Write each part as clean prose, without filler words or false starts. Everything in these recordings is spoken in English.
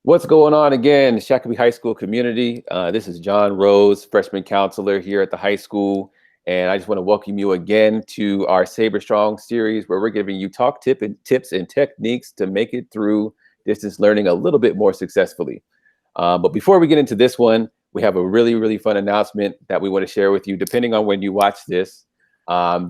What's going on again, Shakopee High School community? This is John Rose, freshman counselor here at the high school. And I just want to welcome you again to our Saber Strong series, where we're giving you tips and techniques to make it through distance learning a little bit more successfully. But before we get into this one, we have a really fun announcement that we want to share with you. Depending on when you watch this,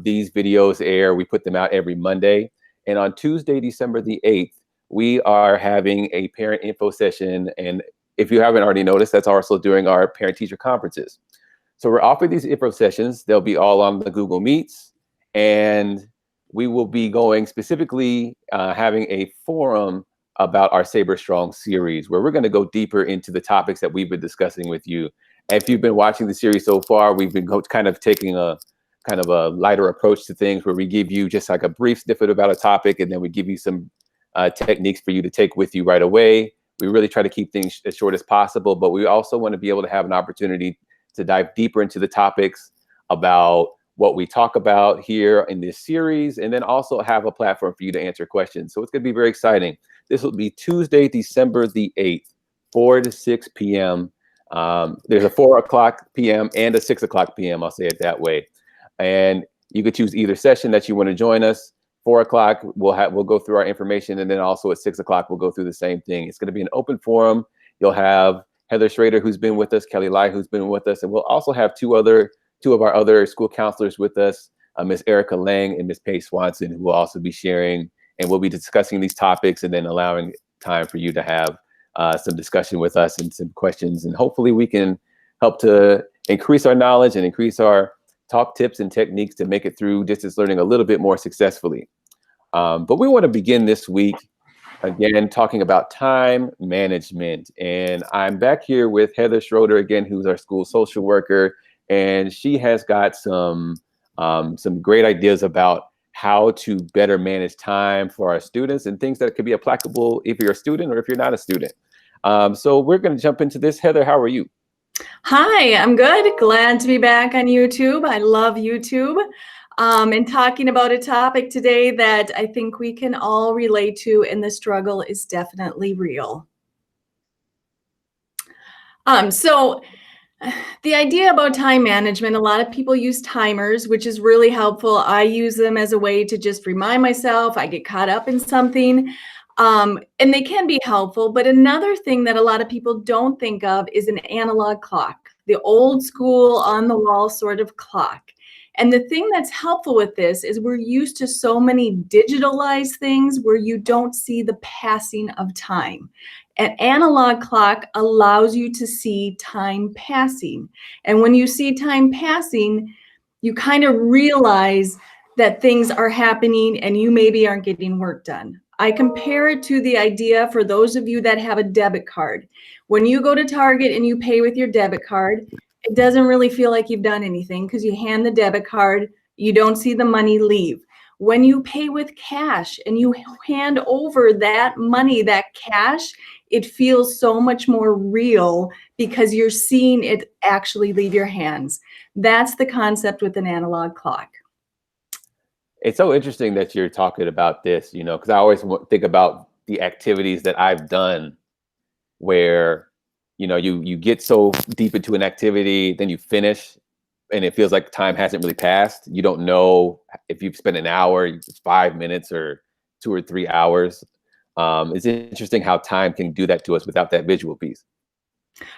these videos air. We put them out every Monday. And on Tuesday, December the 8th, we are having a parent info session. And if you haven't already noticed, that's also during our parent-teacher conferences. So we're offering these info sessions. They'll be all on the Google Meets. And we will be going specifically having a forum about our Saber Strong series, where we're going to go deeper into the topics that we've been discussing with you. And if you've been watching the series so far, we've been kind of taking a lighter approach to things, where we give you just like a brief snippet about a topic, and then we give you some techniques for you to take with you right away. We really try to keep things as short as possible, but we also want to be able to have an opportunity to dive deeper into the topics about what we talk about here in this series, and then also have a platform for you to answer questions. So it's going to be very exciting. This will be Tuesday, December the 8th, 4 to 6 p.m. There's a 4 o'clock p.m. and a 6 o'clock p.m. I'll say it that way. And you could choose either session that you want to join us. 4 o'clock, we'll go through our information, and then also at 6 o'clock, we'll go through the same thing. It's going to be an open forum. You'll have Heather Schroeder, who's been with us, Kelly Lai, who's been with us, and we'll also have two of our other school counselors with us, Miss Erica Lang and Miss Paige Swanson, who will also be sharing, and we'll be discussing these topics and then allowing time for you to have some discussion with us and some questions. And hopefully we can help to increase our knowledge and increase our talk tips and techniques to make it through distance learning a little bit more successfully. But we want to begin this week, again, talking about time management. And I'm back here with Heather Schroeder again, who's our school social worker. And she has got some great ideas about how to better manage time for our students, and things that could be applicable if you're a student or if you're not a student. So we're going to jump into this. Heather, how are you? Hi, I'm good. Glad to be back on YouTube. I love YouTube. And talking about a topic today that I think we can all relate to, and the struggle is definitely real. So the idea about time management, a lot of people use timers, which is really helpful. I use them as a way to just remind myself I get caught up in something. And they can be helpful, but another thing that a lot of people don't think of is an analog clock, the old school on the wall sort of clock. And the thing that's helpful with this is we're used to so many digitalized things where you don't see the passing of time. An analog clock allows you to see time passing. And when you see time passing, you kind of realize that things are happening and you maybe aren't getting work done. I compare it to the idea for those of you that have a debit card. When you go to Target and you pay with your debit card, it doesn't really feel like you've done anything because you hand the debit card, you don't see the money leave. When you pay with cash and you hand over that money, that cash, it feels so much more real because you're seeing it actually leave your hands. That's the concept with an analog clock. It's so interesting that you're talking about this, because I always think about the activities that I've done where, you get so deep into an activity, then you finish and it feels like time hasn't really passed. You don't know if you've spent an hour, 5 minutes, or 2 or 3 hours. It's interesting how time can do that to us without that visual piece.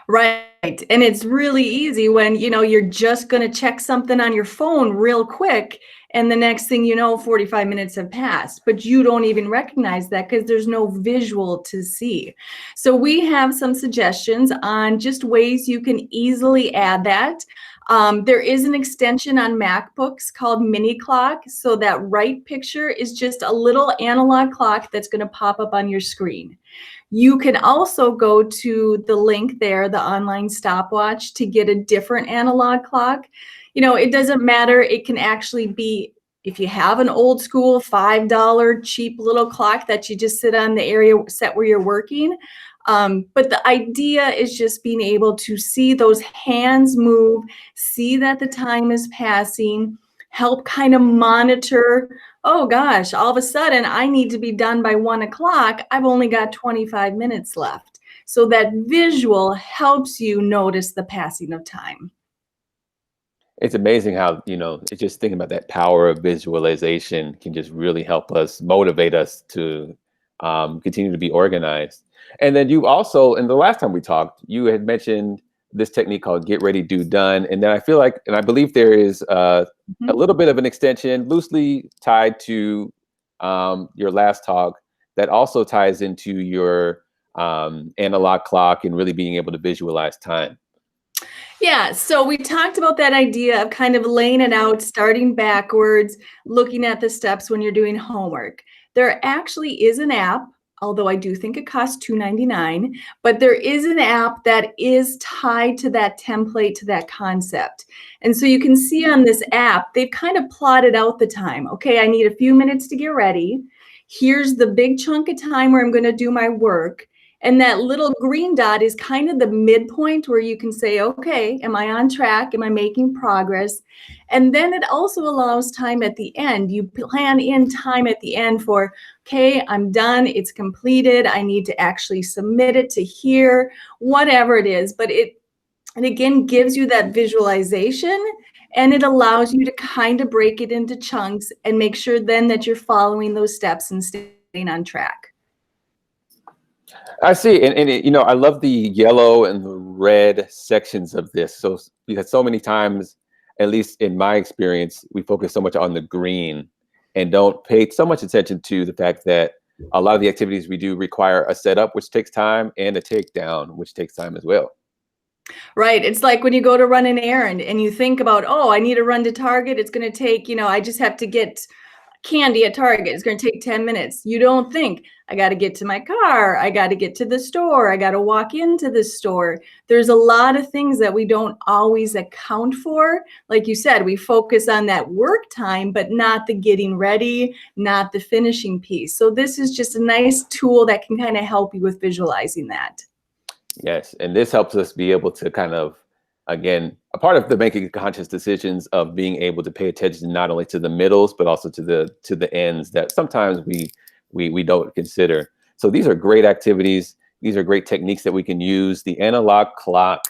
Right. And it's really easy when, you're just going to check something on your phone real quick. And the next thing you know, 45 minutes have passed, but you don't even recognize that because there's no visual to see. So we have some suggestions on just ways you can easily add that. There is an extension on MacBooks called Mini Clock. So that right picture is just a little analog clock that's going to pop up on your screen. You can also go to the link there, the online stopwatch, to get a different analog clock. It doesn't matter. It can actually be, if you have an old school $5 cheap little clock that you just sit on the area set where you're working. But the idea is just being able to see those hands move, see that the time is passing, help kind of monitor, oh gosh, all of a sudden I need to be done by 1 o'clock. I've only got 25 minutes left. So that visual helps you notice the passing of time. It's amazing how, it's just thinking about that power of visualization can just really help us motivate us to continue to be organized. And then you also, and the last time we talked, you had mentioned this technique called get ready, do done. And then I feel like, and I believe there is a Mhm. little bit of an extension loosely tied to your last talk that also ties into your analog clock and really being able to visualize time. Yeah, so we talked about that idea of kind of laying it out, starting backwards, looking at the steps when you're doing homework. There actually is an app, although I do think it costs $2.99, but there is an app that is tied to that template, to that concept. And so you can see on this app, they've kind of plotted out the time. Okay, I need a few minutes to get ready. Here's the big chunk of time where I'm going to do my work. And that little green dot is kind of the midpoint where you can say, okay, am I on track? Am I making progress? And then it also allows time at the end. You plan in time at the end for, okay, I'm done. It's completed. I need to actually submit it to here, whatever it is. But it again gives you that visualization, and it allows you to kind of break it into chunks and make sure then that you're following those steps and staying on track. I see, and I love the yellow and the red sections of this. So because so many times, at least in my experience, we focus so much on the green and don't pay so much attention to the fact that a lot of the activities we do require a setup, which takes time, and a takedown, which takes time as well. Right. It's like when you go to run an errand and you think about, oh, I need to run to Target. It's going to take, I just have to get candy at Target. It's going to take 10 minutes. You don't think, I got to get to my car. I got to get to the store. I got to walk into the store. There's a lot of things that we don't always account for. Like you said, we focus on that work time, but not the getting ready, not the finishing piece. So this is just a nice tool that can kind of help you with visualizing that. Yes, and this helps us be able to kind of, again, a part of the making conscious decisions of being able to pay attention not only to the middles but also to the ends that sometimes we don't consider. So these are great activities. These are great techniques that we can use. The analog clock,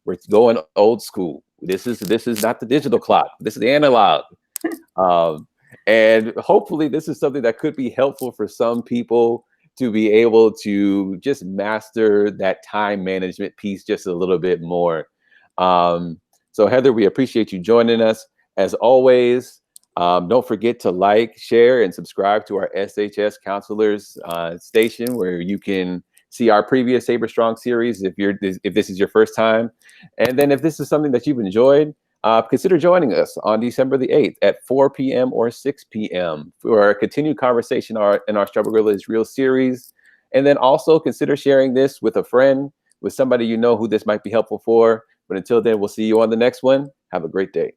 we're going old school. This is not the digital clock. This is the analog. Um, and hopefully this is something that could be helpful for some people to be able to just master that time management piece just a little bit more. So Heather, we appreciate you joining us. As always, don't forget to like, share, and subscribe to our SHS Counselors station, where you can see our previous Saber Strong series if this is your first time. And then if this is something that you've enjoyed, consider joining us on December the 8th at 4 p.m. or 6 p.m. for a continued conversation in our Struggle Gorilla is Real series. And then also consider sharing this with a friend, with somebody you know who this might be helpful for. But until then, we'll see you on the next one. Have a great day.